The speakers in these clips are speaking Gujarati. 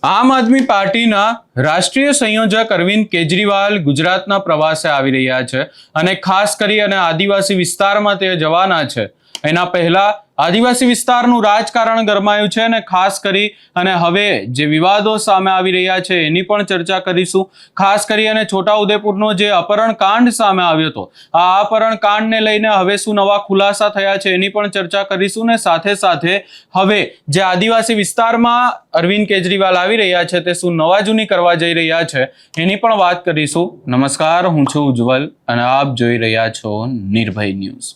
આમ આદમી પાર્ટીના રાષ્ટ્રીય સંયોજક અરવિંદ કેજરીવાલ ગુજરાતના પ્રવાસે આવી રહ્યા છે અને ખાસ કરી અને આદિવાસી વિસ્તારમાં તે જવાના છે. એના પહેલા આદિવાસી વિસ્તારનું રાજકારણ ગરમાયું છે અને ખાસ કરી અને હવે જે વિવાદો સામે આવી રહ્યા છે એની પણ ચર્ચા કરીશું. ખાસ કરી અને છોટાઉદેપુરનો જે અપહરણ કાંડ સામે આવ્યો હતો, આ અપહરણ કાંડને લઈને હવે શું નવા ખુલાસા થયા છે એની પણ ચર્ચા કરીશું ને સાથે સાથે હવે જે આદિવાસી વિસ્તારમાં અરવિંદ કેજરીવાલ આવી રહ્યા છે તે શું નવા જૂની કરવા જઈ રહ્યા છે એની પણ વાત કરીશું. નમસ્કાર, હું છું ઉજ્જવલ અને આપ જોઈ રહ્યા છો નિર્ભય ન્યૂઝ.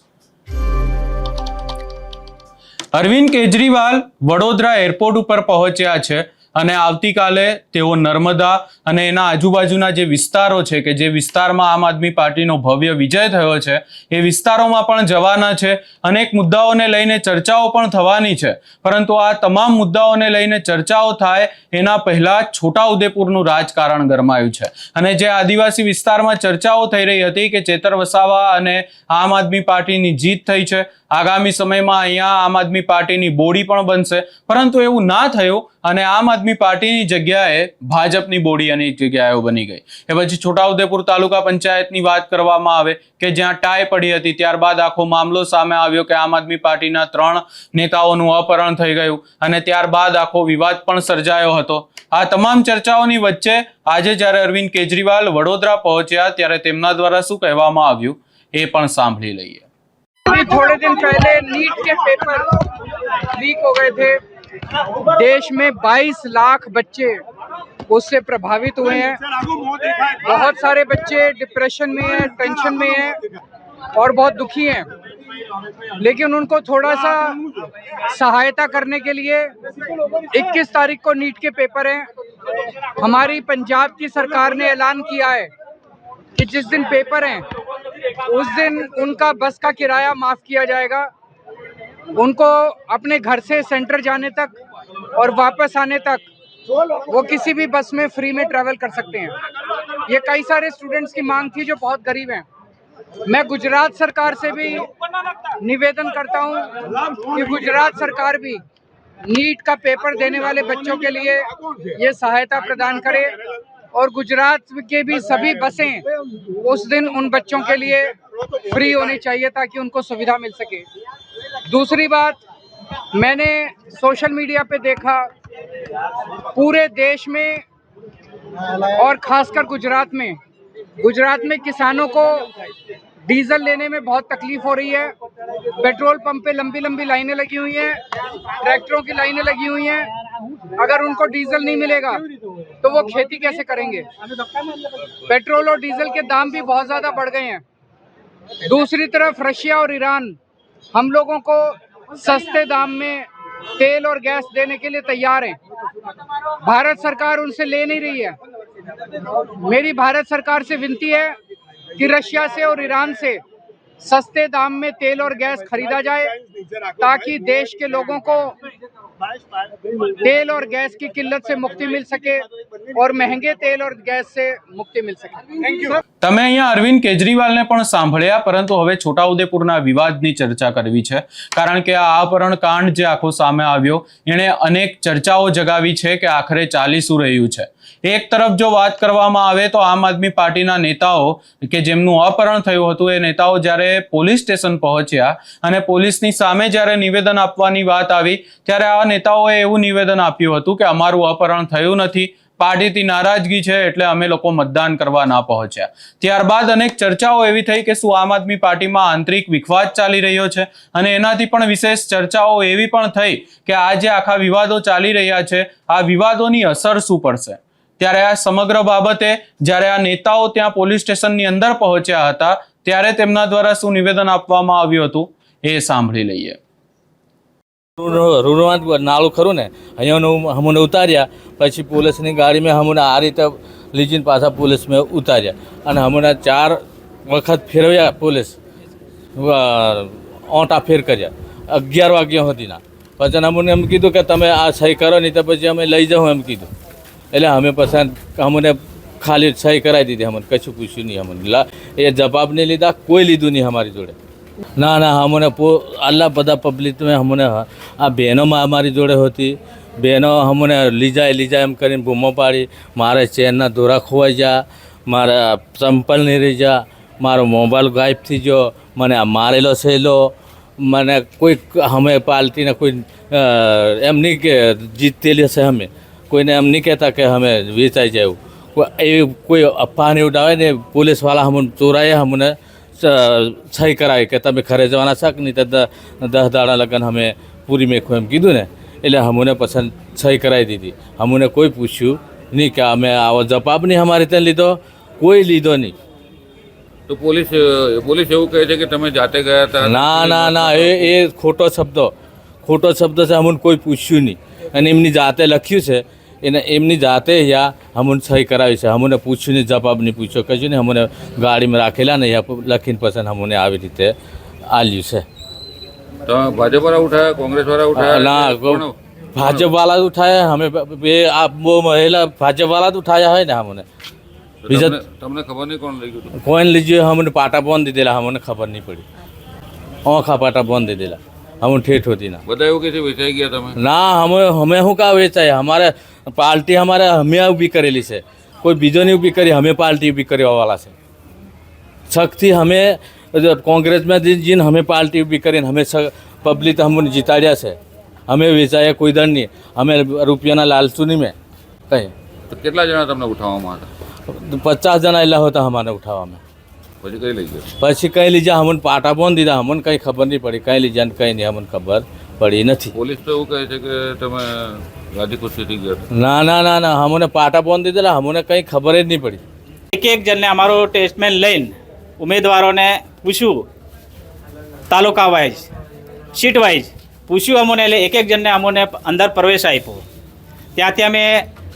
અરવિંદ કેજરીવાલ વડોદરા એરપોર્ટ ઉપર પહોંચ્યા છે અને આવતીકાલે તેઓ નર્મદા અને એના આજુબાજુના જે વિસ્તારો છે કે જે વિસ્તારમાં આમ આદમી પાર્ટીનો ભવ્ય વિજય થયો છે એ વિસ્તારોમાં પણ જવાના છે. અનેક મુદ્દાઓને લઈને ચર્ચાઓ પણ થવાની છે, પરંતુ આ તમામ મુદ્દાઓને લઈને ચર્ચાઓ થાય એના પહેલા છોટાઉદેપુરનું રાજકારણ ગરમાયું છે અને જે આદિવાસી વિસ્તારમાં ચર્ચાઓ થઈ રહી હતી કે ચેતર વસાવા અને આમ આદમી પાર્ટીની જીત થઈ છે, આગામી સમયમાં અહીંયા આમ આદમી પાર્ટીની બોડી પણ બનશે, પરંતુ એવું ના થયું અને આમ આદમી પાર્ટીની જગ્યાએ ભાજપની બોડી અનેક જગ્યાએ બની ગઈ. એ પછી છોટાઉદેપુર તાલુકા પંચાયતની વાત કરવામાં આવે કે જ્યાં ટાઈ પડી હતી, ત્યારબાદ આખો મામલો સામે આવ્યો કે આમ આદમી પાર્ટીના 3 નેતાઓનું અપહરણ થઈ ગયું અને ત્યારબાદ આખો વિવાદ પણ સર્જાયો હતો. આ તમામ ચર્ચાઓની વચ્ચે આજે જ્યારે અરવિંદ કેજરીવાલ વડોદરા પહોંચ્યા ત્યારે તેમના દ્વારા શું કહેવામાં આવ્યું એ પણ સાંભળી લઈએ. अभी थोड़े दिन पहले नीट के पेपर लीक हो गए थे. देश में 22 लाख बच्चे उससे प्रभावित हुए हैं. बहुत सारे बच्चे डिप्रेशन में हैं, टेंशन में हैं और बहुत दुखी हैं. लेकिन उनको थोड़ा सा सहायता करने के लिए 21 तारीख को नीट के पेपर हैं. हमारी पंजाब की सरकार ने ऐलान किया है कि जिस दिन पेपर हैं उस दिन उनका बस का किराया माफ़ किया जाएगा. उनको अपने घर से सेंटर जाने तक और वापस आने तक वो किसी भी बस में फ्री में ट्रैवल कर सकते हैं. ये कई सारे स्टूडेंट्स की मांग थी जो बहुत गरीब हैं. मैं गुजरात सरकार से भी निवेदन करता हूँ कि गुजरात सरकार भी नीट का पेपर देने वाले बच्चों के लिए ये सहायता प्रदान करे और गुजरात के भी सभी बसें उस दिन उन बच्चों के लिए फ्री होनी चाहिए ताकि उनको सुविधा मिल सके. दूसरी बात, मैंने सोशल मीडिया पे देखा पूरे देश में और खासकर गुजरात में किसानों को डीजल लेने में बहुत तकलीफ हो रही है. पेट्रोल पंप पे लंबी लंबी लाइनें लगी हुई हैं, ट्रैक्टरों की लाइनें लगी हुई हैं. अगर उनको डीजल नहीं मिलेगा तो वो खेती कैसे करेंगे? पेट्रोल और डीजल के दाम भी बहुत ज़्यादा बढ़ गए हैं. दूसरी तरफ रशिया और ईरान हम लोगों को सस्ते दाम में तेल और गैस देने के लिए तैयार हैं. भारत सरकार उनसे ले नहीं रही है. मेरी भारत सरकार से विनती है कि रशिया से और ईरान से सस्ते दाम में तेल और गैस खरीदा जाए ताकि देश के लोगों को तेल और गैस की किल्लत से मुक्ति मिल सके और महंगे तेल और गैस से मुक्ति मिल सके. Thank you. તમે અહીંયા અરવિંદ કેજરીવાલને પણ સાંભળ્યા, પરંતુ હવે છોટાઉદેપુરના વિવાદની ચર્ચા કરવી છે કારણ કે આ અપહરણ કાંડ જે આખો સામે આવ્યો એણે અનેક ચર્ચાઓ જગાવી છે કે આખરે ચાલી શું રહ્યું છે. એક તરફ જો વાત કરવામાં આવે તો આમ આદમી પાર્ટીના નેતાઓ કે જેમનું અપહરણ થયું હતું એ નેતાઓ જ્યારે પોલીસ સ્ટેશન પહોંચ્યા અને પોલીસની સામે જ્યારે નિવેદન આપવાની વાત આવી ત્યારે આ નેતાઓએ એવું નિવેદન આપ્યું હતું કે અમારું અપહરણ થયું નથી, પાર્ટીથી નારાજગી છે એટલે અમે લોકો મતદાન કરવા ના પહોંચ્યા. ત્યારબાદ અનેક ચર્ચાઓ એવી થઈ કે શું આમ આદમી પાર્ટીમાં આંતરિક વિખવાદ ચાલી રહ્યો છે અને એનાથી પણ વિશેષ ચર્ચાઓ એવી પણ થઈ કે આ જે આખા વિવાદો ચાલી રહ્યા છે આ વિવાદોની અસર શું પડશે. ત્યારે આ સમગ્ર બાબતે જ્યારે આ નેતાઓ ત્યાં પોલીસ સ્ટેશનની અંદર પહોંચ્યા હતા ત્યારે તેમના દ્વારા શું નિવેદન આપવામાં આવ્યું હતું એ સાંભળી લઈએ. રૂરવાંત નાળું ખરું ને, અહીંયા અમને ઉતાર્યા, પછી પોલીસની ગાડીમાં અમને આ રીતે લીજીને પાછા પોલીસમાં ઉતાર્યા અને અમને 4 વખત ફેરવ્યા. પોલીસ ઓંટા ફેર કર્યા 11 વાગ્યા સુધીના. પછી અમને એમ કીધું કે તમે આ સહી કરો નહીં તો પછી અમે લઈ જાઉં એમ કીધું. એટલે અમે પછી અમને ખાલી સહી કરાવી દીધી. અમને કશું પૂછ્યું નહીં. અમને એ જવાબ નહીં લીધા, કોઈ લીધું નહીં અમારી જોડે. ના ના, અમને આટલા બધા પબ્લિક મેં અમને આ બહેનોમાં અમારી જોડે હતી, બહેનો અમને લઈ જાય એમ કરીને બૂમો પાડી, મારે ચેનના દોરા ખોવાઈ ગયા, મારા ચંપલ નહીં રહી ગયા, મારો મોબાઈલ ગાયબ થઈ ગયો, મને મારેલો છેલો, મને કોઈ અમે પાર્ટીને કોઈ એમ નહીં કે જીતેલી હશે, અમે કોઈને એમ નહીં કહેતા કે અમે વેચાઈ જાય, એવી કોઈ અફવા નહીં ઉડાવે ને પોલીસવાળા અમને ચોરાએ અમને સહી કરાવી કે તમે ઘરે જવાના શાક નહીં તો 10 દાડા લગન અમે પૂરી મેખો એમ કીધું ને, એટલે અમને પસંદ સહી કરાવી દીધી. અમને કોઈ પૂછ્યું નહીં કે અમે આવો જવાબ નહીં અમારે ત્યાં લીધો, કોઈ લીધો નહીં. તો પોલીસ એવું કહે છે કે તમે જાતે ગયા હતા? ના એ ખોટો શબ્દ છે. અમને કોઈ પૂછ્યું નહીં અને એમની જાતે લખ્યું છે, એને એમની જાતે યા અમને સહી કરાવી છે. અમને પૂછ્યું નહીં, જવાબ નહીં પૂછ્યો, કશું નહીં. અમને ગાડીમાં રાખેલા ને યા લખીને પસંદ અમને આવી રીતે આલ્યું છે. તો ભાજપવાળા ઉઠાયા, કોંગ્રેસવાળા ઉઠાયા? ના, ભાજપવાળા જ ઉઠાયા. અમે બે આ બહુ મહિલા ભાજપવાળા જ ઉઠાયા હોય ને. અમને બીજા તમને ખબર નહીં કોણ લઈ ગયું? કોઈને લીધું અમને પાટા બંધ દીધેલા, અમને ખબર નહીં પડી. આખા પાટા બંધ દીધેલા, અમને ઠેઠ હોતી ના. બધા એવું કે છે વેચાઈ ગયા તમે? ના, અમે શું કા વેચાય? અમારે પાર્ટી અમે ઊભી કરેલી છે, કોઈ બીજો નહીં ઊભી કરી. અમે પાર્ટી ઊભી કરવાવાળા છે. શક્તિ અમે કોંગ્રેસમાં જઈને અમે પાર્ટી ઊભી કરીને અમે પબ્લિક અમને જીતાડ્યા છે. અમે વેચાયા કોઈ દંડ નહીં. અમે રૂપિયાના લાલચું નહીં. મેં કંઈ તો કેટલા જણા તમને ઉઠાવવામાં હતા? 50 જણા એટલા હતા અમારે ઉઠાવવામાં. પછી કઈ લઈ ગયો? પછી કંઈ લીધા, અમને પાટા બંધ દીધા. અમને કંઈ ખબર નહીં પડી, કંઈ લીધા ને કંઈ નહીં અમને ખબર પડી નથી. પોલીસ તો એવું કહે છે કે તમે ગાડી ખુશીથી ગયા? ના, અમને પાટા બંધ દીધેલા, અમને કંઈ ખબર જ નહીં પડી. એક જણને અમારો ટેસ્ટમેન્ટ લઈને ઉમેદવારોને પૂછ્યું, તાલુકા વાઇઝ સીટ વાઇઝ પૂછ્યું અમને, એટલે એક જણને અમને અંદર પ્રવેશ આપ્યો. ત્યાંથી અમે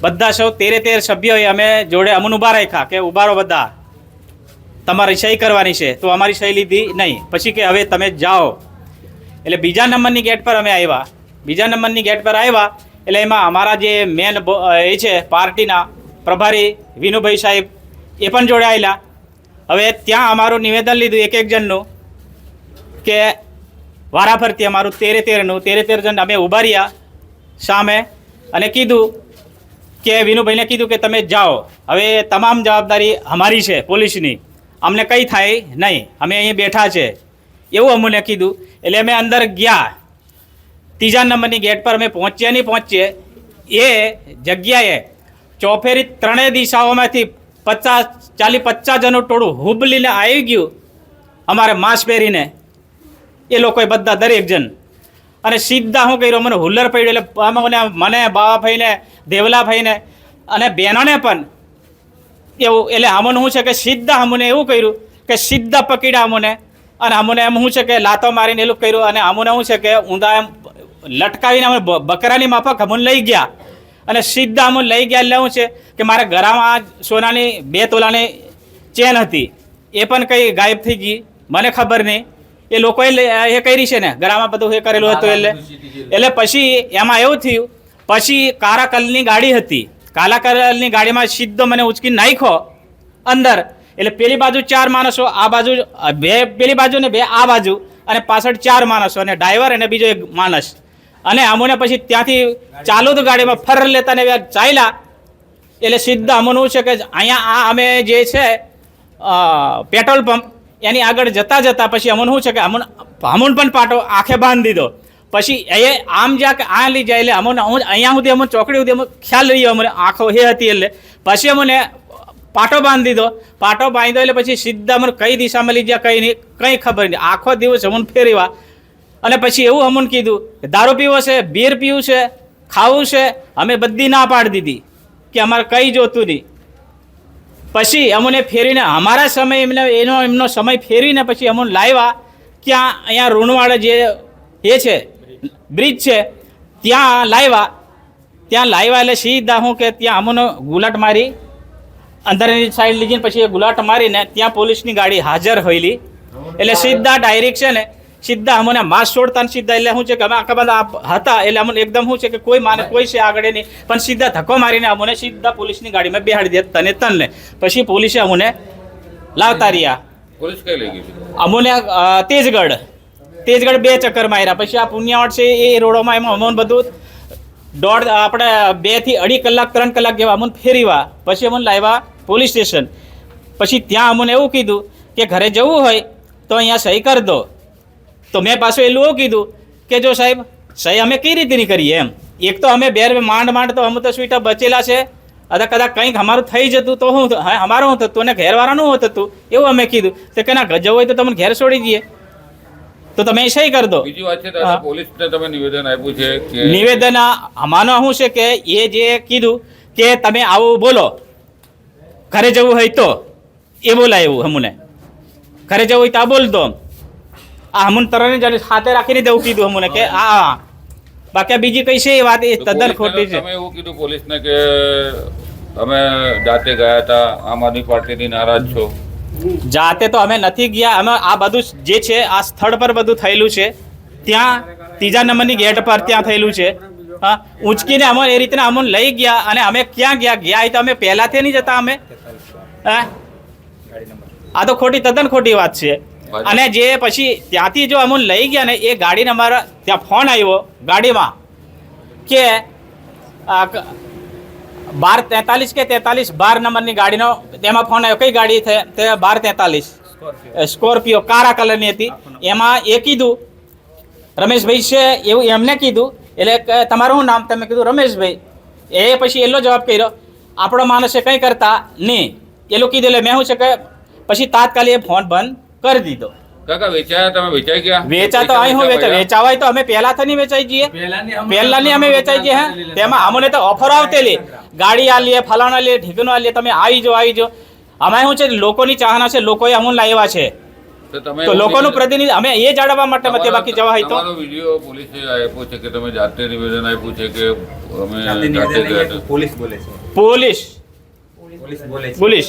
બધા સૌ 13 સભ્યોએ અમે જોડે અમને ઊભા રાખ્યા કે ઊભા રહો બધા, તમારી સહી કરવાની છે. તો અમારી સહી લીધી નહીં. પછી કે હવે તમે જાઓ. એટલે બીજા નંબરની ગેટ પર અમે આવ્યા. બીજા નંબરની ગેટ પર આવ્યા એટલે એમાં અમારા જે મેન એ છે પાર્ટીના પ્રભારી વિનુભાઈ સાહેબ એ પણ જોડે આવેલા. હવે ત્યાં અમારું નિવેદન લીધું એક જણનું કે વારાફરતી અમારું 13 જણ અમે ઊભા રહ્યા સામે અને કીધું કે વિનુભાઈને કીધું કે તમે જાઓ, હવે તમામ જવાબદારી અમારી છે પોલીસની, અમને કંઈ થાય નહીં, અમે અહીં બેઠા છે એવું અમને કીધું. એટલે અમે અંદર ગયા. ત્રીજા નંબરની ગેટ પર અમે પહોંચીએ એ જગ્યાએ ચોફેરી 3 દિશાઓમાંથી 40-50 જણનું ટોળું હુબલીને આવી ગયું અમારે માસ્ક પહેરીને. એ લોકોએ બધા દરેક જણ અને સીધા શું કર્યું, મને હુલ્લર પડ્યું. એટલે મને બાવાભાઈને, દેવલાભાઈને અને બહેનોને પણ એવું. એટલે અમને શું છે કે સીધા અમને એવું કર્યું કે સીધા પકડ્યા અમને, અને અમને એમ શું છે કે લાતો મારીને એવું કર્યું. અને અમને શું છે કે ઊંધા એમ લટકાવીને અમે બકરાની માફક અમને લઈ ગયા અને સીધા અમને લઈ ગયા. એટલે શું છે કે મારા ગળામાં સોનાની 2 તોલાની ચેન હતી, એ પણ કંઈ ગાયબ થઈ ગઈ, મને ખબર નહીં. એ લોકોએ એ કરી છે ને, ગળામાં બધું એ કરેલું હતું. એટલે પછી એમાં એવું થયું, પછી કાળા કલરની ગાડી હતી, કાળા કલરની ગાડીમાં સીધો મને ઉચકીને નાખ્યો અંદર. એટલે પેલી બાજુ 4 માણસો, આ બાજુ 2, પેલી બાજુ ને 2 આ બાજુ, અને પાછળ 4 માણસો અને ડ્રાઈવર અને બીજો એક માણસ. અને અમને પછી ત્યાંથી ચાલુ તો ગાડીમાં ફર લેતા ને ચાલ્યા. એટલે સીધા અમને છે કે અહીંયા આ અમે જે છે પેટ્રોલ પંપ એની આગળ જતા પછી અમને શું છે કે અમને પણ પાટો આંખે બાંધી દીધો. પછી એ આમ જ્યાં કે આ લઈ જાય એટલે અમને અહીંયા સુધી અમને ચોકડી સુધી અમને ખ્યાલ રહ્યો, અમને આંખો એ હતી. એટલે પછી અમને પાટો બાંધી દીધો. પાટો બાંધ્યો એટલે પછી સીધા અમને કઈ દિશામાં લઈ ગયા કંઈ નહીં, કંઈ ખબર નહીં. આખો દિવસ અમને ફેરવ્યા. અને પછી એવું અમને કીધું કે દારૂ પીવો છે, બીર પીવું છે, ખાવું છે. અમે બધી ના પાડી દીધી કે અમારે કંઈ જોતું નહીં. પછી અમને ફેરીને અમારા સમય એમનો સમય ફેરીને પછી અમને લાવ્યા ક્યાં, અહીંયા ઋણવાડા જે એ છે બ્રિજ છે ત્યાં લાવ્યા. એટલે સીધા હું કે ત્યાં અમને ગુલાટ મારી, અંદરની સાઈડ લીધી. પછી એ ગુલાટ મારીને ત્યાં પોલીસની ગાડી હાજર હોઈલી. એટલે સીધા ડાયરેક્ટ છે ને સીધા અમને માસ છોડતા ને સીધા. એટલે શું છે કે અમે આખા બધા હતા એટલે અમને એકદમ શું છે કે કોઈ માને કોઈ છે આગળ નહીં, પણ સીધા ધક્કો મારીને અમને સીધા પોલીસની ગાડીમાં બેહાડી દે તને. પછી પોલીસે અમને લાવતા રહ્યા. પોલીસ કઈ લઈ ગઈ? અમને તેજગઢ 2 ચક્કર માર્યા. પછી આ પુણ્યાવટ છે એ રોડોમાં એમાં અમને બધું આપણે 2 થી 2.5 કલાક 3 કલાક જેવા અમને ફેરવ્યા, પછી અમને લાવ્યા પોલીસ સ્ટેશન. પછી ત્યાં અમને એવું કીધું કે ઘરે જવું હોય તો અહીંયા સહી કરી દો. તો મેં પાછું એટલું એવું કીધું કે જો સાહેબ સહી અમે કઈ રીતે નહીં કરીએ એમ. એક તો અમે બેર માંડ તો અમે તો સ્વીટા બચેલા છે, અથવા કદાચ કંઈક અમારું થઈ જતું તો હું અમારું શું થતું અને ઘેરવાળાનું શું થતું એવું અમે કીધું. તો કે ના જવું હોય તો તમને ઘેર છોડી દઈએ, તો તમે સહી કરી દો. બીજી વાત છે દાદા, પોલીસને તમે નિવેદન આપ્યું છે કે નિવેદન આમાંનો શું છે કે એ જે કીધું કે તમે આવું બોલો, ઘરે જવું હોય તો એ બોલાય એવું અમને, ઘરે જવું હોય તો આ બોલ દો. આ અમને તરત હાથે રાખીને દેવું કીધું અમને કે આ બાકી બીજી કઈ છે એ વાત એ તો તદ્દન પોલીસને ખોટી છે. તમે એવું કીધું પોલીસને કે અમે જાતે ગયા હતા, આમ આદમી પાર્ટીથી નારાજ છો? જાતે તો અમે નથી ગયા. અમે આ બધું જે છે આ સ્થળ પર બધું થયેલું છે, ત્યાં 3જા નંબરની ગેટ પર ત્યાં થયેલું છે. હા, ઊંચકીને અમને એ રીતના અમને લઈ ગયા. અને અમે ક્યાં ગયા તો અમે પહેલાથી નહીં જતા અમે. હા, આ તો તદ્દન ખોટી વાત છે. અને જે પછી ત્યાંથી જો અમને લઈ ગયા ને એ ગાડીને અમારા ત્યાં ફોન આવ્યો ગાડીમાં કે 12:43 કે 43 નંબરની ગાડીનો તેમાં ફોન આવ્યો. કઈ ગાડી છે તે 12:43 સ્કોર્પિયો કાળા કલરની હતી. એમાં એ કીધું રમેશભાઈ છે એવું એમને કીધું. એટલે તમારું શું નામ? તમે કીધું રમેશભાઈ. એ પછી એટલો જવાબ કર્યો આપણો માણસે કંઈ કરતા નહીં એટલું કીધું. એટલે મેં શું છે કે પછી તાત્કાલિક એ ફોન બંધ કરી દીધો. કાકા વેચાયા તમે? વેચાઈ ગયા? વેચા તો અહીં હું વેચાવાય તો અમે પહેલાથી નહીં વેચાઈ જઈએ, પહેલાની અમે વેચાઈ જઈએ. હે, તેમાં અમને તો ઓફર આવતેલી ગાડી આ લઈએ, ફલાણા લઈએ, ઢીકનો આ લઈએ, તમે આવી જાઓ. અમે શું છે લોકોની ચાહના છે, લોકોએ અમને લાવ્યા છે, તમે તો લોકોનું પ્રતિનિધિ અમે એ જાળવવા માટે મતે બાકી જવા હોય તો. તમારો વિડીયો પોલીસે આપ્યો છે કે તમે જાતે નિવેદન આપ્યું છે કે અમે જાતે ગયા હતા? પોલીસ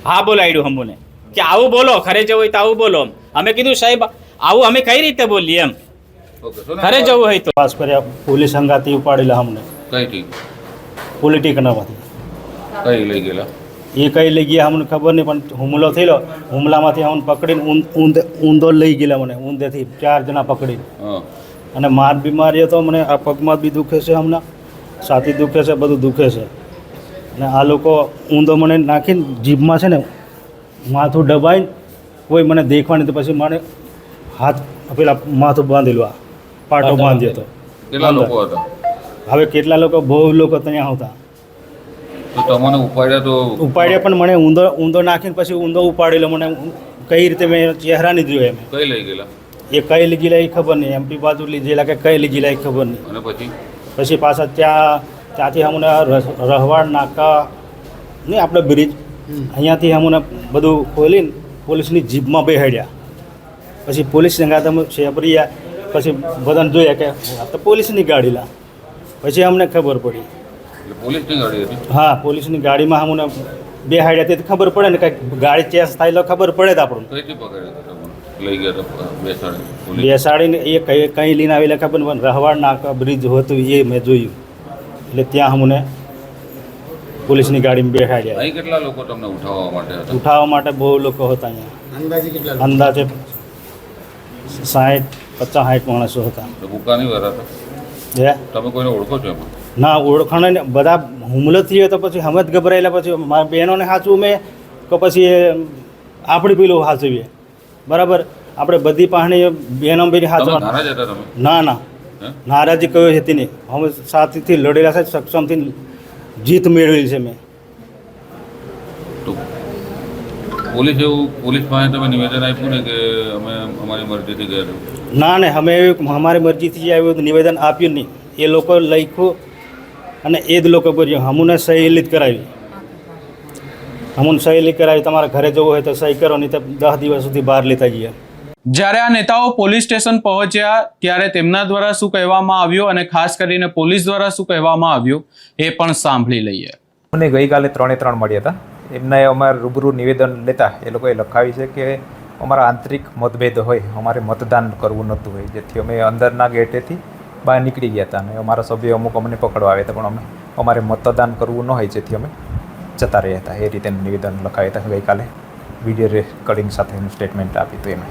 હા બોલાડ્યું અમને કે આવું બોલો, ઘરે જવું હોય તો આવું બોલો. અમે કીધું સાહેબ આવું અમે કઈ રીતે બોલીએ એમ, ઓકે. શું નામ? ઘરે જવું હોય તો. પાસ કર્યા પોલીસ અંગાથી ઉપાડેલા અમને કઈ થી? પોલિટિકનામાંથી. કઈ લઈ ગયેલા? એ કઈ લઈ ગયા અમને ખબર નહીં, પણ હુમલો થયેલો. હુમલામાંથી અમને પકડીને ઊંધો લઈ ગયેલા. મને ઊંધેથી 4 જણા પકડીને. હા. અને બીમારી હતો મને. આ પગમાં બી દુખે છે, હમણાં છાતી દુખે છે, બધું દુખે છે. અને આ લોકો ઊંધો મને નાખીને જીભમાં છે ને માથું દબાઈને કોઈ મને દેખવાની તો પછી મને હાથ પેલા માથું બાંધેલું, આ પાટો બાંધ્યો હતો. કેટલા લોકો હતા? હવે કેટલા લોકો, બહુ લોકો ત્યાં હતા. તો તમને ઉપાડ્યા પણ મને ઊંધો નાખીને પછી ઊંધો ઉપાડેલો. મને કઈ રીતે મેં ચહેરા નહીં જોયો. એમ કઈ લઈ ગયેલા? એ કઈ લઈ ગયેલા એ ખબર નહીં. એમપી બાજુ લઈ ગયેલા કે કઈ લઈ ગયેલા એ ખબર નહીં. અને પછી પાછા ત્યાંથી અમને રહવાડ નાકા નહીં આપણે બ્રિજ, અહીંયાથી અમને બધું ખોલીને પોલીસની જીપમાં બેહાડ્યા. પછી પોલીસ સંગાત અમે છેપર્યા. પછી બધાને જોયા કે આ તો પોલીસની ગાડી લા. પછી અમને ખબર પડી. પોલીસની ગાડી હતી? હા, પોલીસની ગાડીમાં અમને બેહાડ્યા. તે ખબર પડે ને કંઈક ગાડી ચેસ થાય તો ખબર પડે તો આપણને. કઈથી પકડ્યા હતા તમને? લઈ ગયા હતા બેસાડી? બેસાડીને એ કંઈ લઈને આવેલા ખબર નહીં, પણ રહવાડ નાકા બ્રિજ હતું એ મેં જોયું. એટલે ત્યાં અમને પોલીસની ગાડીમાં બેસાડ્યા. અહીં કેટલા લોકો તમને ઉઠાવવા માટે હતા? ઉઠાવવા માટે બહુ લોકો હતા અહીંયા. અંદાજે 60-50 માણસો હતા. તો ભૂકાની વાર હતા? તમે કોઈને ઓળખો છો એમાં? ના, ઓળખાણ બધા હુમલો થયો તો પછી અમે જ ગભરાયેલા. પછી મારા બહેનોને સાચવું મેં કે પછી આપણે પેલું સાચવીએ. બરાબર, આપણે બધી પાણી બહેનો બેની સાચવા. નારાજ હતા તમે? ના, નારાજી કયો હતી નહીં. અમે સાથેથી લડેલા છે, સક્ષમથી જીત મેળવેલી છે મેં. તો પોલીસ પાસે તમે નિવેદન આપ્યું ને કે અમે અમારી મરજીથી ગયા હતા? ના, અમે અમારી મરજીથી જે આવ્યું નિવેદન આપ્યું નહીં. એ લોકો લખ્યું અને એ જ લોકો કર્યું. અમને સહી કરાવી. તમારા ઘરે જવું હોય તો સહી કરો, નહીં તો 10 દિવસ સુધી બહાર લેતા જઈએ. જ્યારે આ નેતાઓ પોલીસ સ્ટેશન પહોંચ્યા ત્યારે તેમના દ્વારા શું કહેવામાં આવ્યું અને ખાસ કરીને પોલીસ દ્વારા શું કહેવામાં આવ્યું એ પણ સાંભળી લઈએ. મને ગઈકાલે 3 મળ્યા હતા. એમને અમારે રૂબરૂ નિવેદન લેતા એ લોકોએ લખાવી છે કે અમારા આંતરિક મતભેદ હોય, અમારે મતદાન કરવું નહોતું હોય, જેથી અમે અંદરના ગેટેથી બહાર નીકળી ગયા હતા. અને અમારા સભ્યો અમુક અમને પકડવા આવ્યા હતા, પણ અમારે મતદાન કરવું ન હોય, જેથી અમે જતા રહ્યા હતા. એ રીતે નિવેદન લખાવ્યા હતા. ગઈકાલે વિડીયો રેકોર્ડિંગ સાથેનું સ્ટેટમેન્ટ આપ્યું હતું એમણે.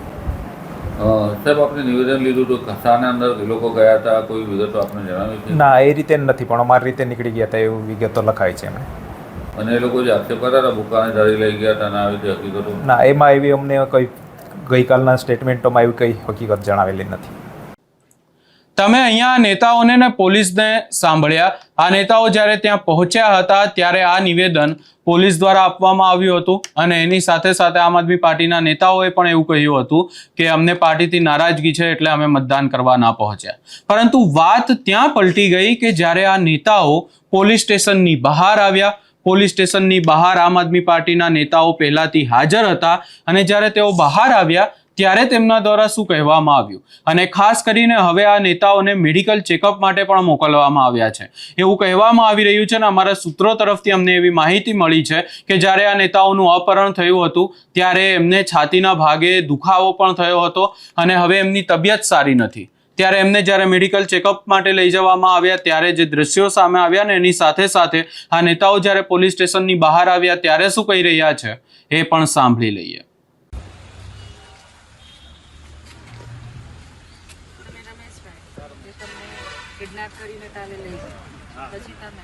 સાહેબ આપણે નિવેદન લીધું હતું કસાના અંદર એ લોકો ગયા હતા, કોઈ વિગતો આપણે જણાવી છે? ના, એ રીતે નથી, પણ અમારી રીતે નીકળી ગયા હતા એવું વિગતો લખાય છે એમણે. અને એ લોકો જે આક્ષેપ કરતા હતા બુકાને ધરી લઈ ગયા હતા અને આવી રીતે હકીકતો? ના, એમાં એવી અમને કંઈ ગઈકાલના સ્ટેટમેન્ટોમાં એવી કંઈ હકીકત જણાવેલી નથી. તમે અહીંયા નેતાઓને ને પોલીસને સાંભળ્યા. આ નેતાઓ જ્યારે ત્યાં પહોંચ્યા હતા ત્યારે આ નિવેદન પોલીસ દ્વારા આપવામાં આવ્યું હતું અને એની સાથે સાથે આમ આદમી પાર્ટીના નેતાઓએ પણ એવું કહ્યું હતું કે અમને પાર્ટીથી નારાજગી છે એટલે અમે મતદાન કરવા ના પહોંચ્યા. પરંતુ વાત ત્યાં પલટી ગઈ કે જ્યારે આ નેતાઓ પોલીસ સ્ટેશનની બહાર આવ્યા. પોલીસ સ્ટેશનની બહાર આમ આદમી પાર્ટીના નેતાઓ પહેલાથી હાજર હતા અને જ્યારે તેઓ બહાર આવ્યા ત્યારે તેમના દ્વારા શું કહેવામાં આવ્યું અને ખાસ કરીને હવે આ નેતાઓને મેડિકલ ચેકઅપ માટે પણ મોકલવામાં આવ્યા છે એવું કહેવામાં આવી રહ્યું છે. અને અમારા સૂત્રો તરફથી અમને એવી માહિતી મળી છે કે જ્યારે આ નેતાઓનું અપહરણ થયું હતું ત્યારે એમને છાતીના ભાગે દુખાવો પણ થયો હતો અને હવે એમની તબિયત સારી નથી. ત્યારે એમને જ્યારે મેડિકલ ચેકઅપ માટે લઈ જવામાં આવ્યા ત્યારે જે દ્રશ્યો સામે આવ્યા ને એની સાથે સાથે આ નેતાઓ જ્યારે પોલીસ સ્ટેશનની બહાર આવ્યા ત્યારે શું કહી રહ્યા છે એ પણ સાંભળી લઈએ. કિડનેપ કરીને તાલે લઈ ગયા પછી તમે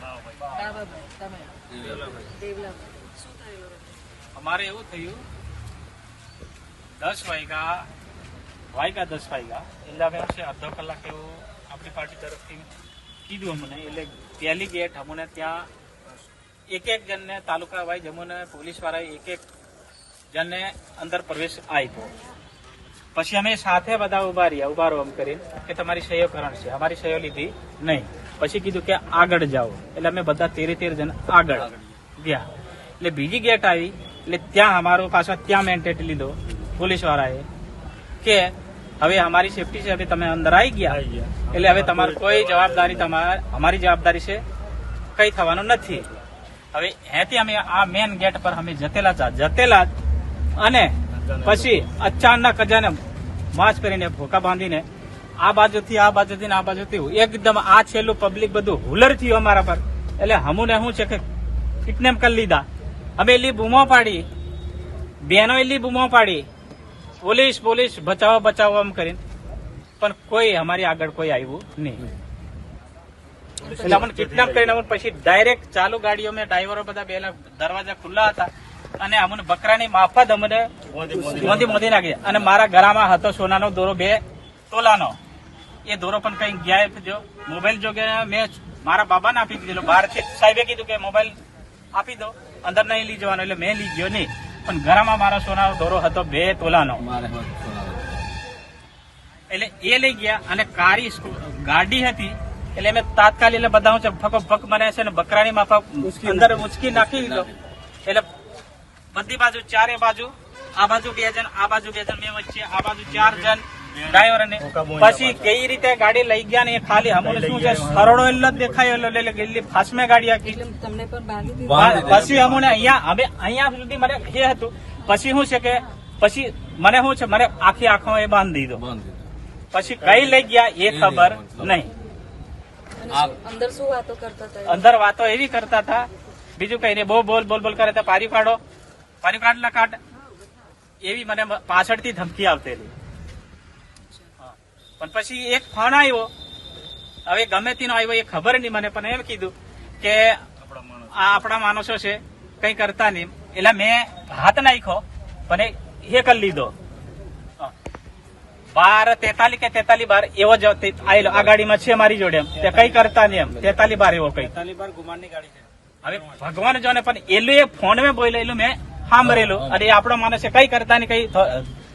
કાવાભાઈ તમે દેવલાભાઈ શું થયું? અમારે એવું થયું 10 વાગ્યા 10 વાગ્યા એટલે અમે છે અડધો કલાક એવું આપણી પાર્ટી તરફથી કીધું અમને. એટલે પહેલી ગેટ અમને ત્યાં એક જણને તાલુકા વાઇઝ અમને પોલીસવાળાએ એક જણને અંદર પ્રવેશ આપ્યો. પછી અમે સાથે બધા ઉભા રહો એમ કરીને કે તમારી સહીઓ કરણ છે. અમારી સહીઓ લીધી નહીં. પછી કીધું કે આગળ જાઓ એટલે અમે બધા 13 જણ આગળ ગયા. એટલે બીજી ગેટ આવી એટલે ત્યાં અમારો પાછો ત્યાં મેન્ટેટ લીધો પોલીસ વાળાએ કે હવે અમારી સેફટી છે, હવે તમે અંદર આવી ગયા એટલે હવે તમારી કોઈ જવાબદારી અમારી જવાબદારી છે કઈ થવાનું નથી. હવે અહીંથી અમે આ મેન ગેટ પર અમે જતેલા અને પછી અચાનક અજાને માસ્ક પહેરીને ભોકા બાંધીને આ બાજુથી એકદમ આ છેલ્લું પબ્લિક બધું હુલર થયું અમારા પર. એટલે હમુને શું છે કે કિડનેપ કરી લીધા. અમે એટલી બૂમો પાડી, બહેનો એટલી બૂમો પાડી, પોલીસ બચાવો એમ કરીને, પણ કોઈ અમારી આગળ કોઈ આવ્યું નહીં. એટલે અમને કિડનેપ કરીને પછી ડાયરેક્ટ ચાલુ ગાડીઓ મેં ડ્રાઈવરો બધા બે દરવાજા ખુલ્લા હતા અને અમને બકરાની માફત અમને મોદી નાખી. અને મારા ગળામાં હતો સોનાનો દોરો 2 તોલાનો. એ દોરો પણ કઈ ગાયબ થયો. મોબાઈલ જો કે મેં મારા બાબાને આપી દીધેલો. બહારથી સાહેબે કીધું કે મોબાઈલ આપી દો, અંદર નહીં લઈ જવાનો. એટલે મેં લઈ ગયો નહીં, પણ ગળામાં મારા સોનાનો દોરો હતો 2 તોલાનો. એટલે એ લઈ ગયા અને કારી ગાડી હતી એટલે મેં તાત્કાલિક એટલે બધા ફક મને છે ને બકરાની માફક અંદર ઉચકી નાખી દીધો. એટલે બધી બાજુ ચારે બાજુ, આ બાજુ 2 જણ, આ બાજુ 2 જણ, મેં વચ્ચે, આ બાજુ 4 જણ ડ્રાઈવર ને. પછી કઈ રીતે ગાડી લઈ ગયા ને એ ખાલી અમને શું છે સરળો એટલો જ દેખાયો એટલે ગયેલી ફાસમે ગાડી આખી. તમને પણ બાંધી પછી અમને અહીંયા સુધી મને એ હતું. પછી શું છે કે પછી મને શું છે મને આખી આંખો એ બાંધી દીધો. પછી કઈ લઈ ગયા એ ખબર નહીં. અંદર શું વાતો કરતા હતા? અંદર વાતો એવી કરતા હતા, બીજું કઈ નહીં, બહુ બોલ કરે તો પારી કાઢ લકાટ એવી મને પાછળથી ધમકી આવતેલી. પણ પછી એક ફોન આવ્યો, હવે ગમે તેનો આવ્યો એ ખબર નહીં મને, પણ એમ કીધું કે આ આપણા માણસો છે કઈ કરતા નહીં. એટલે મેં હાથ નાખ્યો પણ એ કરી લીધો. 12:43 એવો જ આવેલો આ ગાડીમાં છે મારી જોડે, એમ તે કઈ કરતા નહીં. એમ 43 એવો કઈ ગુમાનની ગાડી છે. હવે ભગવાન જોને પણ એલું એ ફોન મેં બોલેલું મેં સાંભળેલું. અને એ આપણો માણસ કઈ કરતા નહીં, કઈ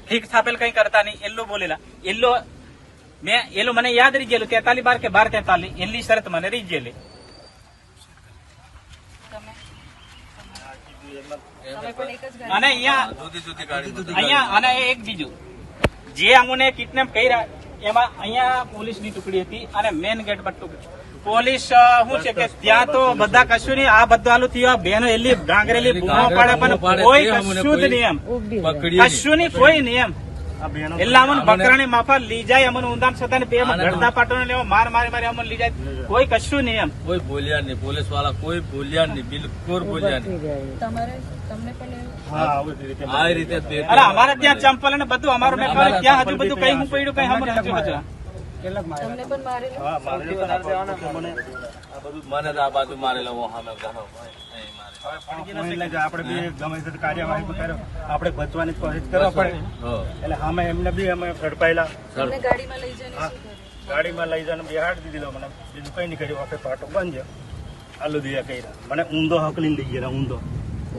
ઠીક થાપેલ કઈ કરતા નહીં એલું બોલેલા. એલું મને યાદ રહી ગયેલું 43 કે 12:43 એલી શરત મને રહી ગયેલી. અને અહીંયા અને એક બીજું જે અમને કિડનેપ કર્યા એમાં અહીંયા પોલીસની ટુકડી હતી અને મેન ગેટ પર ટુકડી. પોલીસ શું છે કે ત્યાં તો બધા કશું નહીં, આ બધું આલું થયું. બહેનો એલી ગાંગરેલી બૂમો પાડે પણ કોઈ કશું જ નહીં, એમ કશું નહીં, કોઈ નહીં. એમ એટલે અમને બકરાની માફા લઈ જાય અમને ઊંધાણ છતાં બે ઘડતા પાટોને લેવા માર મારી અમને લઈ જાય કોઈ કશું નહીં એમ કોઈ બોલ્યા નહીં, પોલીસ વાળા કોઈ બોલ્યા નહીં, બિલકુલ બોલ્યા નહીં. તમને પણ એવું? આ રીતે અરે અમારે ત્યાં ચંપલ ને બધું અમારું મેં કહ્યું, ત્યાં હજુ બધું કઈ હું પડ્યું કઈ અમને હજુ હજુ તમને પણ મારેલું? મને તો આ બાજુ મારેલો સામે ઘણો આપણે બી ગમે તે કાર્યવાહી કર્યો આપણે બચવાની કોશિશ કરવા પડે એટલે સામે એમને બી અમે ઝડપાયેલા તમને ગાડીમાં લઈ જઈને શું કર્યું? ગાડીમાં લઈ જઈને બિહાડી દીધેલો મને બીજું કઈ નહીં કર્યું આપણે પાટો બંધ આલુ દિયા કર્યા મને ઊંધો હકલીને લઈ ગયા ઊંધો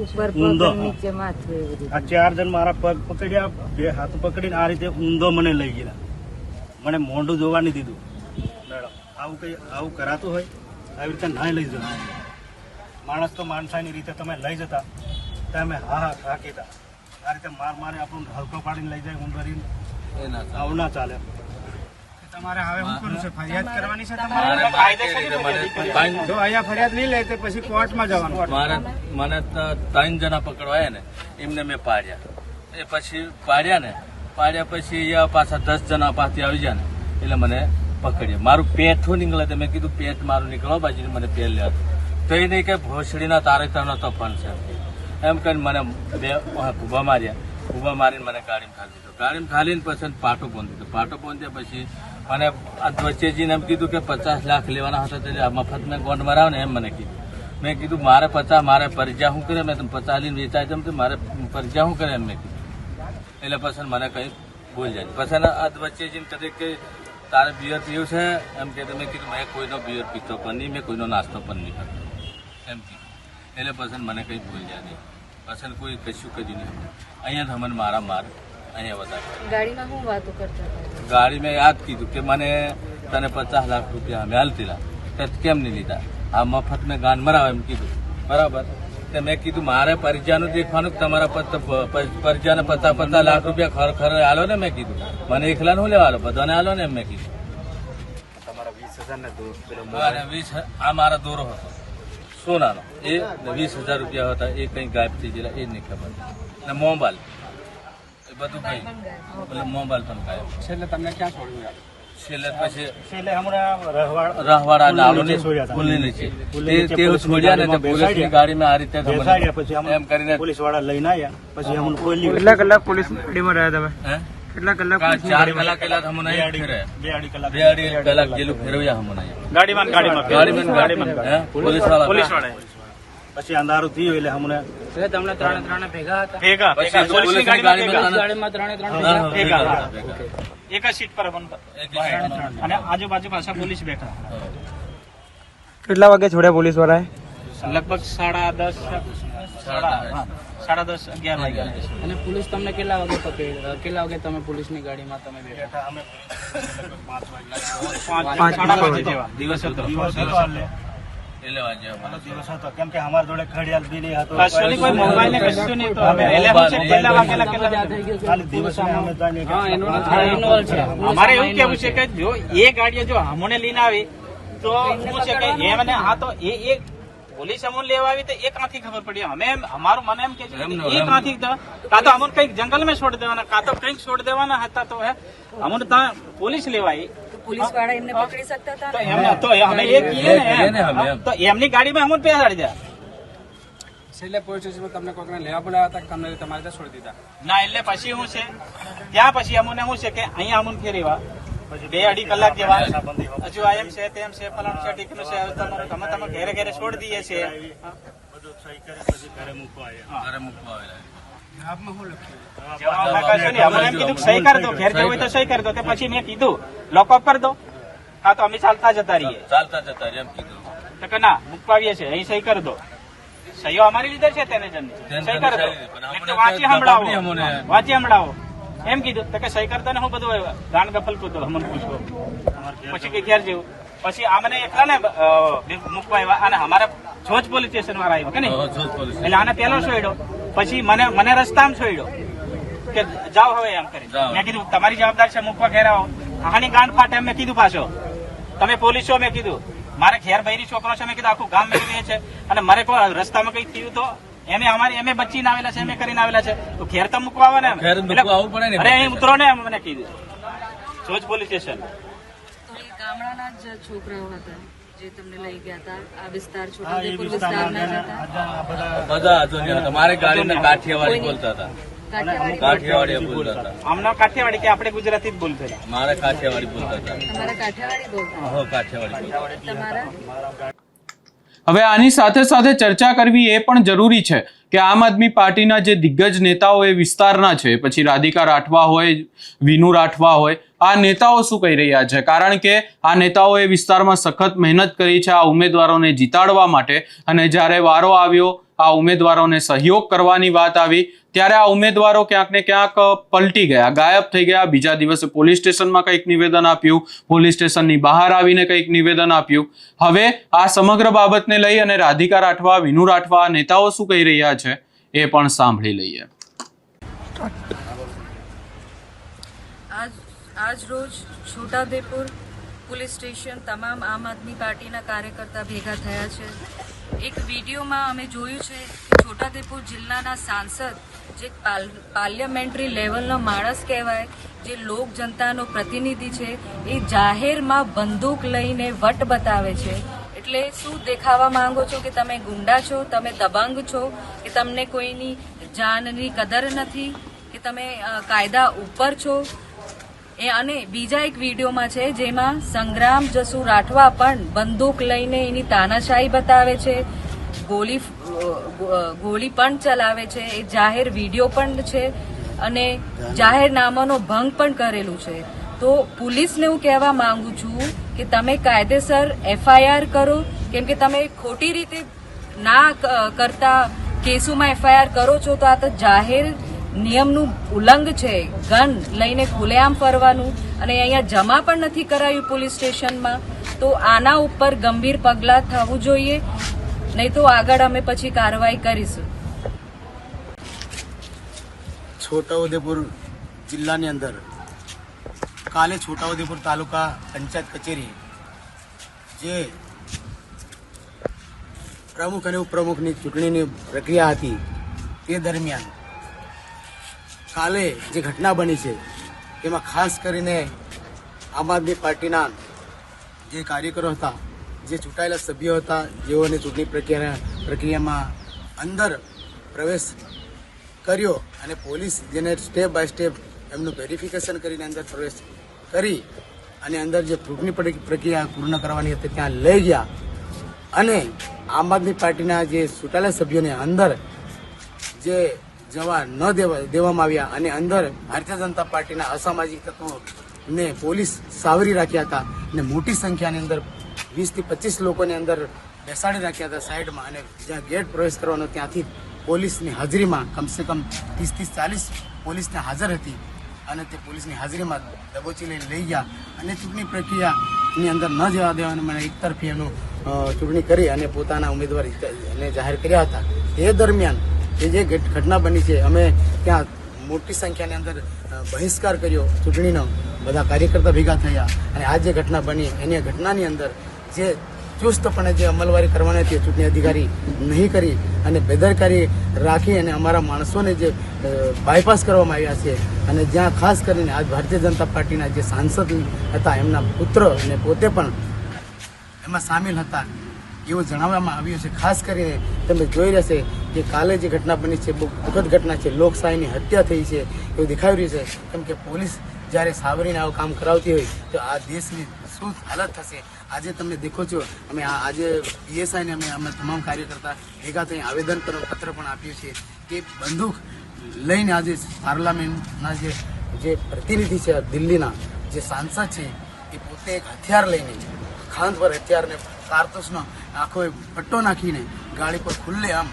ઉપર ઊંધો. પગ નીચે માથું એ બધું. આ 4 જણ મારા પગ પકડ્યા બે હાથ પકડીને આ રીતે ઊંધો મને લઈ ગયા મને મોઢું જોવા નહીં દીધું મેડમ આવું કરાતું હોય આવી રીતે ના લઈ જતા માણસ તો માણસાની રીતે તમે લઈ જતા તમે હા કીધા આ રીતે મારે આપણું હલકો પાડીને લઈ જાય ઊંધરીને આવું ના ચાલે તમારે હવે શું કરવું છે ફરિયાદ કરવાની છે તમારે જો અહીંયા ફરિયાદ નહીં લે તો પછી કોર્ટમાં જવાનું મને તો 3 જણા પકડવાયા ને એમને મેં પાડ્યા એ પછી પાડ્યા પછી અહીંયા પાછા 10 જણા પાસથી આવી જાય ને એટલે મને પકડ્યા મારું પેઠું નીકળે તો મેં કીધું પેટ મારું નીકળવા બાજુ મને પેલ લે તો એ નહીં કે ભોસડીના તારે તનો તો પણ છે એમ કરીને મને બે ઉભા મારીને મને ગાડીમાં ખાલી દીધો ગાડીમાં ખાલીને પછી પાટો બાંધ્યો પછી મને વચ્ચેજીને એમ કીધું કે 50 લાખ લેવાના હતા એટલે મફત મેં ગોંડ મરાવ ને એમ મને કીધું મેં કીધું મારે 50 મારે પરજા શું કરે મેં તમે 50 લઈને વેચાય તેમ તો મારે પરજા શું કરે એમ મેં કીધું એટલે પછી મને કંઈ બોલ જાય પછી વચ્ચેજીને કદે કે તારે બિયર પીવું છે એમ કે મેં કીધું મેં કોઈનો બિયર પીતો પણ નહીં મેં કોઈનો નાસ્તો પણ નહીં કરતો એમ કીધું એટલે પછી મને કંઈ બોલ જાય નહીં પછી કોઈ કશું કર્યું નહીં અહીંયા જ અમને મારા માર અહીંયા વધારે ગાડીમાં શું વાતો કરતા હતા? ગાડી મેં યાદ કીધું કે મને તને 50 લાખ રૂપિયા અમે હાલતીલા તે કેમ નહીં લીધા આ મફત મેં ગાન મરાવે એમ કીધું બરાબર તે મેં કીધું મારે પરજાનું દેખવાનું કે તમારા પરજાને 50 લાખ રૂપિયા ખર હાલો ને મેં કીધું મને એકલા નું લેવા હાલો બધાને હાલો ને એમ મેં કીધું તમારા 20,000 આ મારા દોરો હતો સોનાનો એ 20,000 રૂપિયા હતા એ કંઈ ગાયબ થઈ ગયેલા એ નહીં ખબર ને મોબાઈલ બધું કઈ મોબાઈલ પણ ગાયબ છેલ્લે તમને ક્યાં છોડ્યું છેલ્લે પછી છેલ્લે હમણાં રહવાડા નાળોને ખુલ્લી છે તે છોડ્યા ને પોલીસની ગાડીમાં આ રીતે બેસાડ્યા પછી એમ કરીને પોલીસ વાળા લઈને આવ્યા પછી અમને કોઈ કેટલા કલાક પોલીસ ગાડીમાં રહ્યા તમે? હે કેટલા કલાક? 4 કલાક પેલા અમને અહીં ફેર્યા. 2-2.5 કલાક 2-2.5 કલાક જેલું ફેરવ્યા અમને અહીંયા. ગાડીમાં હે? પોલીસ વાળા પછી અંધારું થયું એટલે અમને તમને ત્રણે ભેગા હતા? ભેગા પછી પોલીસની ગાડીમાં ગાડીમાં ત્રણે ભેગા. ભેગા. એક જ સીટ પર અને આજુબાજુ પાછા પોલીસ બેઠા કેટલા વાગે છોડ્યા પોલીસ વાળાએ? લગભગ 10:30 11 વાગ્યા. અને પોલીસ તમને કેટલા વાગે પકડી? કેટલા વાગે તમે પોલીસની ગાડીમાં તમે બેઠા? અમે 5:30 જેવા દિવસ હતો. દિવસ હતો એટલે વાંચ્યા એટલે દિવસ હતો કેમ કે અમારા જોડે ઘડિયાળ બી નહીં હતો કશું કોઈ મોબાઈલ ને કશું નહીં તો અમે એટલે હું છે કેટલા વાગેલા કેટલા ખાલી દિવસ અમે જાણીએ કે અમારે એવું કેવું છે કે જો એ ગાડીઓ જો અમને લઈને આવી તો શું છે કે એમને હા તો એ પોલીસ અમને લેવા આવી તો એ ક્યાંથી ખબર પડી અમે અમારું મને એમ કે છે કે એ ક્યાંથી કાં તો અમને કઈક જંગલ માં છોડી દેવાના કાં તો કંઈક છોડી દેવાના હતા તો અમને ત્યાં પોલીસ લેવા આવી પોલીસ વાળા એમને પકડી શકતા હતા તો ને? એમને તો અમે એ કહીએ ને તો એમની ગાડીમાં અમને બેસાડી દે છેલ્લે પોલીસ સ્ટેશનમાં તમને કોઈકને લેવા બોલાવ્યા હતા કે તમને તમારે ત્યાં છોડી દીધા? ના એટલે પછી શું છે ત્યાં પછી અમને શું છે કે અહીંયા અમને ફેરવા 2-2.5 કલાક જેવા હજુ આ એમ છે તેમ છે ફલાણું છે ટીકનું છે તમે ઘરે ઘરે છોડી દઈએ છીએ બધું સહી કરી પછી ઘરે મૂકવા આવ્યા ઘરે મૂકવા આવેલા. અમને એમ કીધું સહી કરી દો ઘેર જવું હોય તો સહી કરી દો તે પછી મેં કીધું લોકઅપ કરી દો હા તો અમે ચાલતા જતા રહીએ ચાલતા જતા રહ્યા એમ કીધું. તો કે ના મૂકવા આવીએ છીએ અહીં સહી કરી દો સહીઓ અમારી લીધે છે તેને જણની સહી કરી દો એટલે વાંચી સંભળાવો એમ કીધું તો કે સહી કરતા ને હું બધું ગાણ ગફલ કૂદો અમને પૂછવો પછી કે ઘેર જેવું પછી આમને એકલા ને મૂકવા આવ્યા અને અમારા જોજ પોલીસ સ્ટેશન વાળા આવ્યા કે નહીં એટલે આને પેલો છોડ્યો પછી મને રસ્તામાં છોડ્યો કે જાઓ હવે એમ કરી મેં કીધું તમારી જવાબદારી છે મૂકવા ઘેર આવો હાની ગાંઠ ફાટે મેં કીધું પાછો તમે પોલીસ છો મેં કીધું મારે ઘેર બૈરી છોકરો છે મેં કીધું આખું ગામ મેળવીએ છે અને મારે કોઈ રસ્તામાં કઈ થયું તો એમે અમારી એમે બચીને આવેલા છે, એમે કરીને આવેલા છે, તો ઘેર તો મૂકવા આવે ને. ઘેર મૂકવા આવવું પડે ને. અરે અહીં ઉતરો ને, મને કીધું સોજ પોલીસ સ્ટેશન. તો એ ગામડાના જ છોકરાઓ હતા જે તમને લઈ ગયા હતા આ વિસ્તાર છોટાઉદેપુર વિસ્તારના જ હતા. બધા આજુબાજુ હતા. મારે ગાડીને કાઠિયાવાડી બોલતા હતા. કાઠિયાવાડી બોલતા હતા. આમના કાઠિયાવાડી કે આપણે ગુજરાતી જ બોલતા. મારે કાઠિયાવાડી બોલતા હતા. તમારા કાઠિયાવાડી બોલતા? હો, કાઠિયાવાડી બોલતા. તમારા હવે આની સાથે સાથે ચર્ચા કરવી એ પણ જરૂરી છે કે આમ આદમી પાર્ટીના જે દિગ્ગજ નેતાઓ એ વિસ્તારના છે, પછી રાધિકા રાઠવા હોય, વિનુ રાઠવા હોય, આ નેતાઓ શું કહી રહ્યા છે? કારણ કે આ નેતાઓએ વિસ્તારમાં સખત મહેનત કરી છે આ ઉમેદવારોને જીતાડવા માટે, અને જ્યારે વારો આવ્યો આ ઉમેદવારોને સહયોગ કરવાની વાત આવી ત્યારે આ ઉમેદવારો ક્યાંક ને ક્યાંક પલટી ગયા, ગાયબ થઈ ગયા. બીજા દિવસે પોલીસ સ્ટેશનમાં કંઈક નિવેદન આપ્યું, પોલીસ સ્ટેશનની બહાર આવીને કંઈક નિવેદન આપ્યું. હવે આ સમગ્ર બાબતને લઈ અને રાધિકા રાઠવા, વિનુ રાઠવા નેતાઓ શું કહી રહ્યા છે એ પણ સાંભળી લઈએ. આજ રોજ છોટાઉદેપુર પોલીસ સ્ટેશન તમામ આમ આદમી પાર્ટીના કાર્યકર્તા ભેગા થયા છે. એક વિડીયોમાં અમે જોયું છે કે છોટાઉદેપુર જિલ્લાના સાંસદ, જે પાર્લિયામેન્ટરી લેવલનો માણસ કહેવાય, જે લોક જનતાનો પ્રતિનિધિ છે, એ જાહેરમાં બંદૂક લઈને વટ બતાવે છે. એટલે શું દેખાવા માંગો છો કે તમે ગુંડા છો, તમે દબંગ છો, કે તમને કોઈની જાનની કદર નથી, કે તમે કાયદા ઉપર છો? અને બીજા એક વિડીયોમાં છે જેમાં સંગ્રામ જસુ રાઠવા પણ બંદૂક લઈને એની તાનાશાહી બતાવે છે, ગોળી પણ ચલાવે છે. એ જાહેર વિડીયો પણ છે અને જાહેરનામાનો ભંગ પણ કરેલું છે. તો પોલીસને હું કહેવા માંગુ છું કે તમે કાયદેસર FIR કરો, કેમ કે તમે ખોટી રીતે ના કરતા કેસોમાં FIR કરો છો તો આ તો જાહેર નિયમનું ઉલ્લંઘન છે. ગન લઈને ખુલ્લેઆમ ફરવાનું, અને અહીંયા જમા પણ નથી કરાયું પોલીસ સ્ટેશનમાં. તો આના ઉપર ગંભીર પગલાં થવું જોઈએ, નહીં તો આગળ અમે પછી કાર્યવાહી કરીશું. છોટાઉદેપુર જિલ્લાની અંદર કાલે છોટાઉદેપુર તાલુકા પંચાયત કચેરી જે પ્રમુખ અને ઉપપ્રમુખની ચૂંટણીની પ્રક્રિયા હતી તે દરમિયાન કાલે જે ઘટના બની છે તેમાં ખાસ કરીને આમ આદમી પાર્ટીના જે કાર્યકરો હતા, જે ચૂંટાયેલા સભ્યો હતા, જેઓને ચૂંટણી પ્રક્રિયામાં અંદર પ્રવેશ કર્યો અને પોલીસ જેને સ્ટેપ બાય સ્ટેપ એમનું વેરિફિકેશન કરીને અંદર પ્રવેશ કરી અને અંદર જે ચૂંટણી પ્રક્રિયા પૂર્ણ કરવાની હતી ત્યાં લઈ ગયા, અને આમ આદમી પાર્ટીના જે ચૂંટાયેલા સભ્યોને અંદર જે જવા ન દેવામાં આવ્યા અને અંદર ભારતીય જનતા પાર્ટીના અસામાજિક તત્વોને પોલીસ સાવરી રાખ્યા હતા અને મોટી સંખ્યાની અંદર 20 થી 25 લોકોને અંદર બેસાડી રાખ્યા હતા સાઈડમાં, અને જ્યાં ગેટ પ્રવેશ કરવાનો ત્યાંથી પોલીસની હાજરીમાં કમસે કમ 30 થી 40 પોલીસને હાજર હતી, અને તે પોલીસની હાજરીમાં દબોચી લઈને લઈ ગયા અને ચૂંટણી પ્રક્રિયાની અંદર ન જવા દેવાનું મને એકતરફી એનું ચૂંટણી કરી અને પોતાના ઉમેદવારને જાહેર કર્યા હતા. એ દરમિયાન જે ઘટના બની છે, અમે ત્યાં મોટી સંખ્યાની અંદર બહિષ્કાર કર્યો ચૂંટણીનો, બધા કાર્યકર્તા ભેગા થયા, અને આ જે ઘટના બની એની ઘટનાની અંદર જે ચુસ્તપણે જે અમલવારી કરવાની હતી ચૂંટણી અધિકારી નહીં કરી અને બેદરકારી રાખી અને અમારા માણસોને જે બાયપાસ કરવામાં આવ્યા છે, અને જ્યાં ખાસ કરીને આજ ભારતીય જનતા પાર્ટીના જે સાંસદ હતા એમના પુત્ર અને પોતે પણ એમાં સામેલ હતા એવું જણાવવામાં આવ્યું છે. ખાસ કરીને તમે જોઈ રહેશે કે કાલે જે ઘટના બની છે બહુ દુઃખદ ઘટના છે, લોકશાહીની હત્યા થઈ છે એવું દેખાઈ રહ્યું છે. કેમ કે પોલીસ જ્યારે સાવરીને આવું કામ કરાવતી હોય તો આ દેશની શું હાલત થશે. આજે તમે દેખો છો, અમે આજે PSIને અમે તમામ કાર્યકર્તા ભેગા થઈ આવેદન પત્ર પણ આપ્યું છે કે બંદૂક લઈને આજે પાર્લામેન્ટના જે પ્રતિનિધિ છે દિલ્હીના જે સાંસદ છે એ પોતે એક હથિયાર લઈને ખાંદ પર હથિયારને કારતૂસનો આખો પટ્ટો નાખીને ગાડી પર ખુલ્લે આમ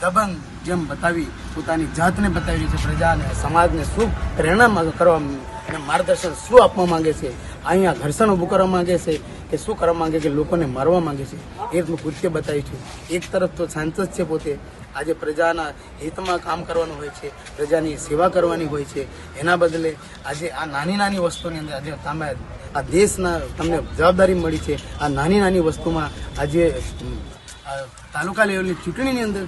દબંગ જેમ બતાવી પોતાની જાતને બતાવી છે, પ્રજાને સમાજને શું પ્રેરણા કરવા અને માર્ગદર્શન શું આપવા માંગે છે, અહીંયા ઘર્ષણ ઊભું કરવા માંગે છે કે શું કરવા માંગે કે લોકોને મારવા માંગે છે, એ રીતનું કૃત્ય બતાવ્યું છે. એક તરફ તો સાંસદ છે પોતે આજે પ્રજાના હિતમાં કામ કરવાનું હોય છે, પ્રજાની સેવા કરવાની હોય છે, એના બદલે આજે આ નાની નાની વસ્તુની અંદર આજે તમે આ દેશના તમને જવાબદારી મળી છે, આ નાની નાની વસ્તુમાં આજે તાલુકા લેવલની ચૂંટણીની અંદર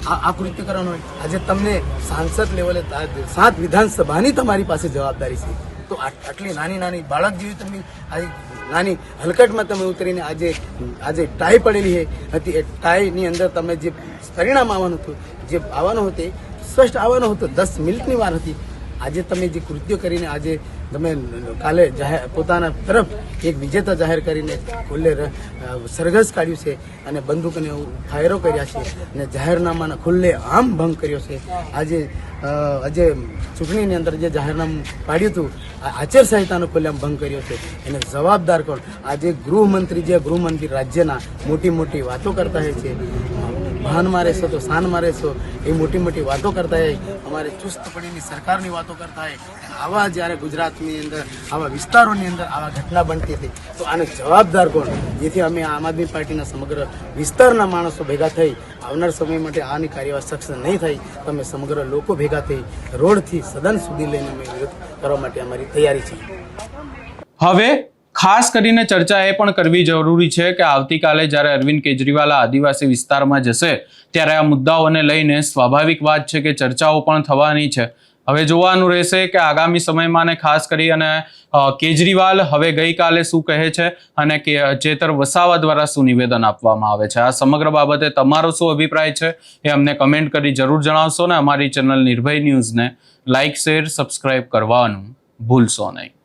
આ કૃત્ય કરવાનું હોય? આજે તમને સાંસદ લેવલે 7 વિધાનસભાની તમારી પાસે જવાબદારી છે, તો આટલી નાની નાની બાળક જેવી તમે આજે નાની હલકટમાં તમે ઉતરીને આજે ટાઈ પડેલી હતી, એ ટાઈની અંદર તમે જે પરિણામ આવવાનું હતું, જે આવવાનું હતું એ સ્પષ્ટ આવવાનું હતું, 10 મિનિટની વાર હતી. આજે તમે જે કૃત્યો કરીને આજે તમે કાલે પોતાના તરફ એક વિજેતા જાહેર કરીને ખુલ્લે સરઘસ કાઢ્યું છે અને બંદૂકને ફાયરો કર્યા છે અને જાહેરનામાના ખુલ્લે આમ ભંગ કર્યો છે. આજે ચૂંટણીની અંદર જે જાહેરનામું પાડ્યું હતું, આચારસંહિતાનો ખુલ્લેઆમ ભંગ કર્યો છે, એને જવાબદાર કોણ? આજે ગૃહમંત્રી રાજ્યના મોટી વાતો કરતા હોય છે, ભાનમાં રહેશો તો શાનમાં રહેશો, એ મોટી વાતો કરતા હોય, અમારે ચુસ્તપણીની સરકારની વાતો કરતા હોય. આવા જ્યારે ગુજરાતની અંદર આવા વિસ્તારોની અંદર આવા ઘટના બનતી હતી, તો આને જવાબદાર કોણ? જેથી અમે આમ આદમી પાર્ટીના સમગ્ર વિસ્તારના માણસો ભેગા થઈ આવનાર સમય માટે આની કાર્યવાહી સક્ષમ નહીં થઈ, તો અમે સમગ્ર લોકો ભેગા થઈ રોડથી સદન સુધી લઈને અમે વિરોધ કરવા માટે અમારી તૈયારી છે. હવે ખાસ કરીને ચર્ચા એ પણ કરવી જરૂરી છે કે આવતીકાલે જ્યારે અરવિંદ કેજરીવાલ આદિવાસી વિસ્તારમાં જશે ત્યારે આ મુદ્દાઓને લઈને સ્વાભાવિક વાત છે કે ચર્ચાઓ પણ થવાની છે. હવે જોવાનું રહેશે કે આગામી સમયમાં ને ખાસ કરી અને કેજરીવાલ હવે ગઈકાલે શું કહે છે અને ચેતર વસાવા દ્વારા શું નિવેદન આપવામાં આવે છે. આ સમગ્ર બાબતે તમારો શું અભિપ્રાય છે એ અમને કમેન્ટ કરી જરૂર જણાવશો ને અમારી ચેનલ નિર્ભય ન્યૂઝને લાઇક, શેર, સબસ્ક્રાઇબ કરવાનું ભૂલશો નહીં.